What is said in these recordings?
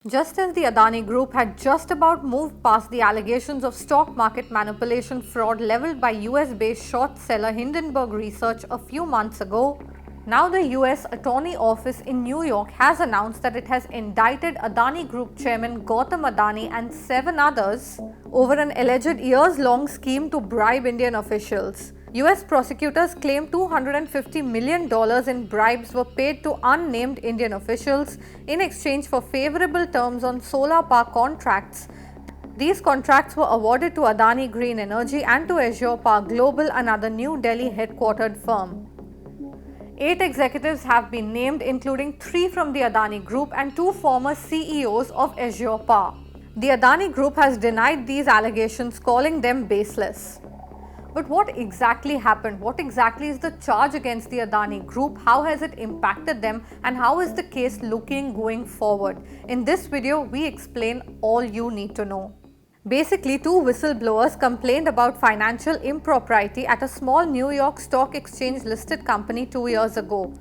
Just as the Adani Group had just about moved past the allegations of stock market manipulation fraud leveled by US-based short seller Hindenburg Research a few months ago, now the US Attorney Office in New York has announced that it has indicted Adani Group chairman Gautam Adani and 7 others over an alleged years-long scheme to bribe Indian officials. US prosecutors claim $250 million in bribes were paid to unnamed Indian officials in exchange for favorable terms on solar power contracts. These contracts were awarded to Adani Green Energy and to Azure Power Global, another New Delhi headquartered firm. 8 executives have been named, including 3 from the Adani Group and 2 former CEOs of Azure Power. The Adani Group has denied these allegations, calling them baseless. But what exactly happened? What exactly is the charge against the Adani Group? How has it impacted them? And how is the case looking going forward? In this video, we explain all you need to know. Basically, 2 whistleblowers complained about financial impropriety at a small New York Stock Exchange listed company 2 years ago.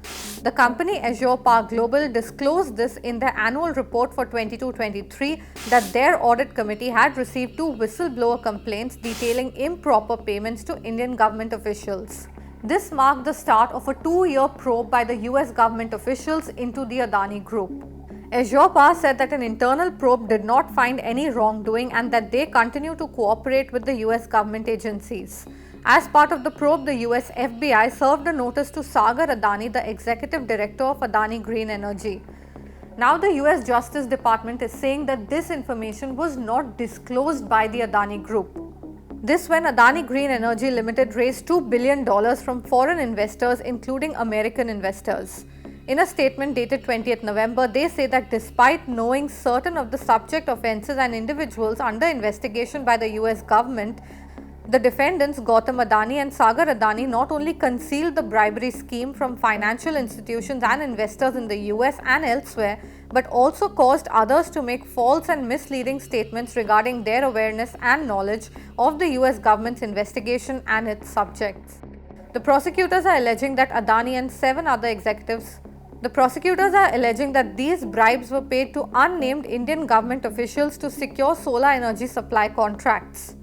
The company Azure Power Global disclosed this in their annual report for 22-23 that their audit committee had received 2 whistleblower complaints detailing improper payments to Indian government officials. This marked the start of a 2-year probe by the US government officials into the Adani Group. Azure Power said that an internal probe did not find any wrongdoing and that they continue to cooperate with the US government agencies. As part of the probe, the US FBI served a notice to Sagar Adani, the executive director of Adani Green Energy. Now the US Justice Department is saying that this information was not disclosed by the Adani Group. This when Adani Green Energy Limited raised $2 billion from foreign investors, including American investors. In a statement dated 20th November, they say that despite knowing certain of the subject offences and individuals under investigation by the US government, the defendants Gautam Adani and Sagar Adani not only concealed the bribery scheme from financial institutions and investors in the US and elsewhere, but also caused others to make false and misleading statements regarding their awareness and knowledge of the US government's investigation and its subjects. The prosecutors are alleging that Adani and 7 other executives that these bribes were paid to unnamed Indian government officials to secure solar energy supply contracts.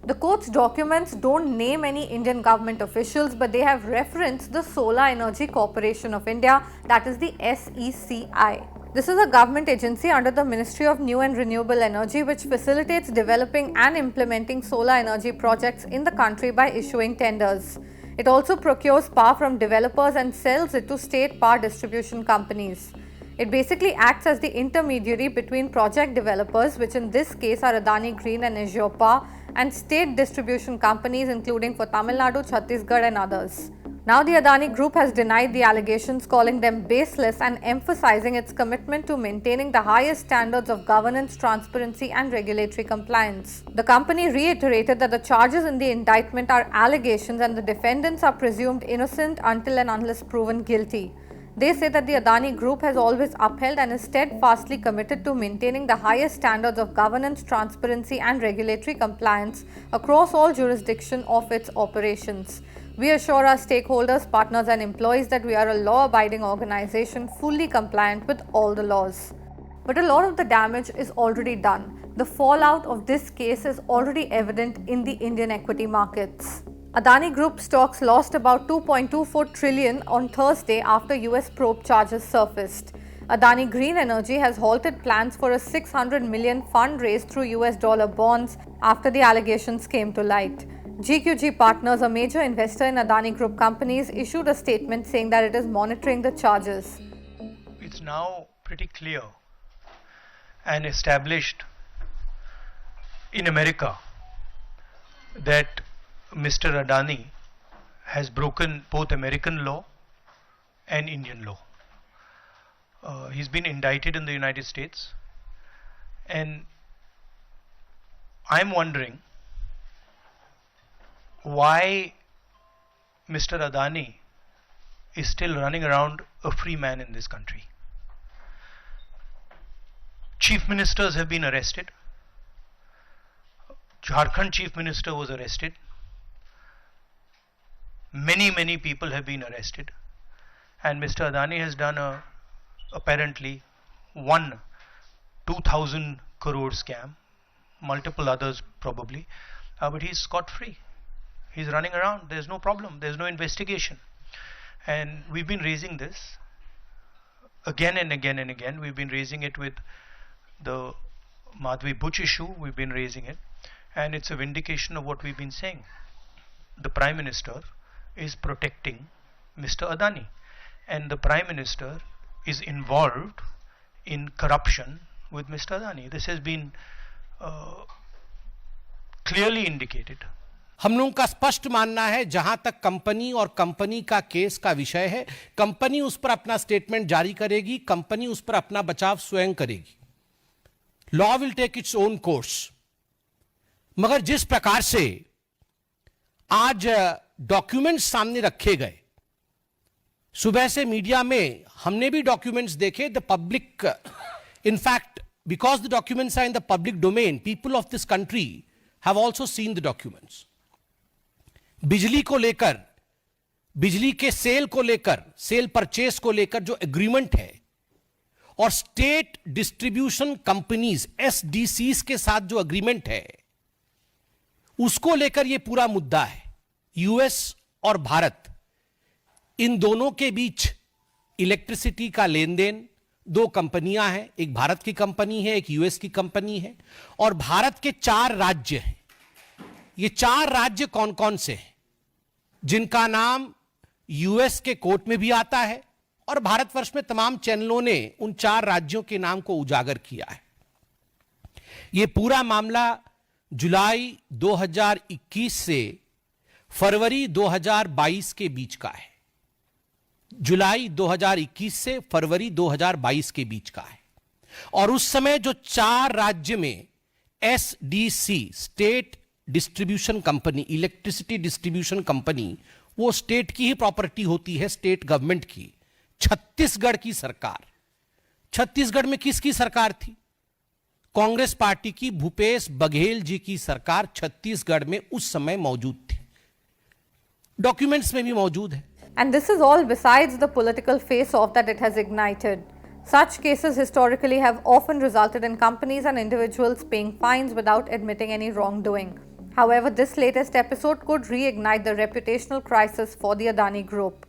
The court's documents don't name any Indian government officials, but they have referenced the Solar Energy Corporation of India, that is the SECI. This is a government agency under the Ministry of New and Renewable Energy which facilitates developing and implementing solar energy projects in the country by issuing tenders. It also procures power from developers and sells it to state power distribution companies. It basically acts as the intermediary between project developers, which in this case are Adani Green and Azure Power, and state distribution companies including for Tamil Nadu, Chhattisgarh and others. Now the Adani Group has denied the allegations, calling them baseless and emphasizing its commitment to maintaining the highest standards of governance, transparency and regulatory compliance. The company reiterated that the charges in the indictment are allegations and the defendants are presumed innocent until and unless proven guilty. They say that the Adani Group has always upheld and is steadfastly committed to maintaining the highest standards of governance, transparency and regulatory compliance across all jurisdictions of its operations. We assure our stakeholders, partners and employees that we are a law-abiding organization fully compliant with all the laws. But a lot of the damage is already done. The fallout of this case is already evident in the Indian equity markets. Adani Group stocks lost about 2.24 trillion on Thursday after US probe charges surfaced. Adani Green Energy has halted plans for a $600 million fund raised through US dollar bonds after the allegations came to light. GQG Partners, a major investor in Adani Group companies, issued a statement saying that it is monitoring the charges. It's now pretty clear and established in America that Mr. Adani has broken both American law and Indian law. He's been indicted in the United States, and I'm wondering why Mr. Adani is still running around a free man in this country. Chief ministers have been arrested. Jharkhand Chief Minister was arrested. Many people have been arrested, and Mr. Adani has done apparently one 2,000 crore scam, multiple others probably, but he's scot-free. He's running around. There's no problem. There's no investigation. And we've been raising this again and again and again. We've been raising it with the Madhvi Buch issue. We've been raising it. And it's a vindication of what we've been saying. The Prime Minister is protecting Mr. Adani. And the Prime Minister is involved in corruption with Mr. Adani. This has been clearly indicated. हम लोगों का स्पष्ट मानना है, जहां तक company और company का केस का विषय है, कंपनी उस पर अपना स्टेटमेंट जारी करेगी, कंपनी उस पर अपना बचाव स्वयं करेगी. Law will take its own course. मगर जिस प्रकार से आज डॉक्यूमेंट्स सामने रखे गए, सुबह से मीडिया में हमने भी डॉक्यूमेंट्स देखे. The public, in fact because the documents are in the public domain, people of this country have also seen the documents. बिजली को लेकर, बिजली के सेल को लेकर, सेल परचेस को लेकर जो एग्रीमेंट है और स्टेट डिस्ट्रीब्यूशन कंपनीज एसडीसीज के साथ जो एग्रीमेंट है, उसको लेकर यह पूरा मुद्दा है. यूएस और भारत, इन दोनों के बीच इलेक्ट्रिसिटी का लेन देन, दो कंपनियां हैं, एक भारत की कंपनी है, एक यूएस की कंपनी है, और भारत के 4 राज्य हैं. ये 4 राज्य कौन कौन से हैं, जिनका नाम यूएस के कोर्ट में भी आता है और भारतवर्ष में तमाम चैनलों ने उन 4 राज्यों के नाम को उजागर किया है. यह पूरा मामला जुलाई 2021 से फरवरी 2022 के बीच का है. जुलाई 2021 से फरवरी 2022 के बीच का है. और उस समय जो 4 राज्य में SDC, state distribution company, electricity distribution company, वो स्टेट की ही प्रॉपर्टी होती है, स्टेट गवर्नमेंट की. छत्तीसगढ़ की सरकार, छत्तीसगढ़ में किसकी सरकार थी? कांग्रेस पार्टी की, भूपेश बघेल जी की सरकार छत्तीसगढ़ में उस समय मौजूद थी. डॉक्यूमेंट्स में भी मौजूद है. And this is all besides the political face-off that it has ignited. Such cases historically have often resulted in companies and individuals paying fines without admitting any wrongdoing. However, this latest episode could reignite the reputational crisis for the Adani Group.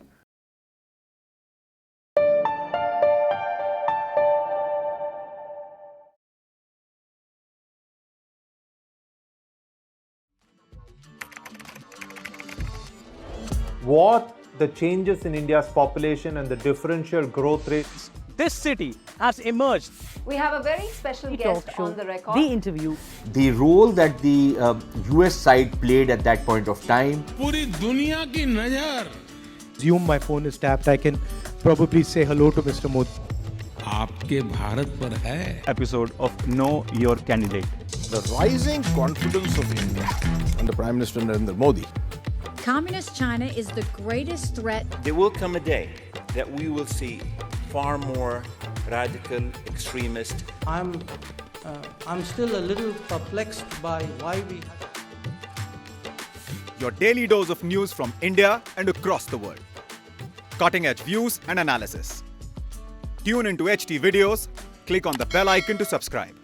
What the changes in India's population and the differential growth rates. This city has emerged. We have a very special guest on the record. The interview. The role that the US side played at that point of time. पूरी दुनिया की नजर. Assume my phone is tapped. I can probably say hello to Mr. Modi. आपके भारत पर है. Episode of Know Your Candidate. The rising confidence of India under Prime Minister Narendra Modi. Communist China is the greatest threat. There will come a day that we will see far more radical extremist. I'm still a little perplexed by why we. Your daily dose of news from India and across the world. Cutting edge views and analysis. Tune into HT videos. Click on the bell icon to subscribe.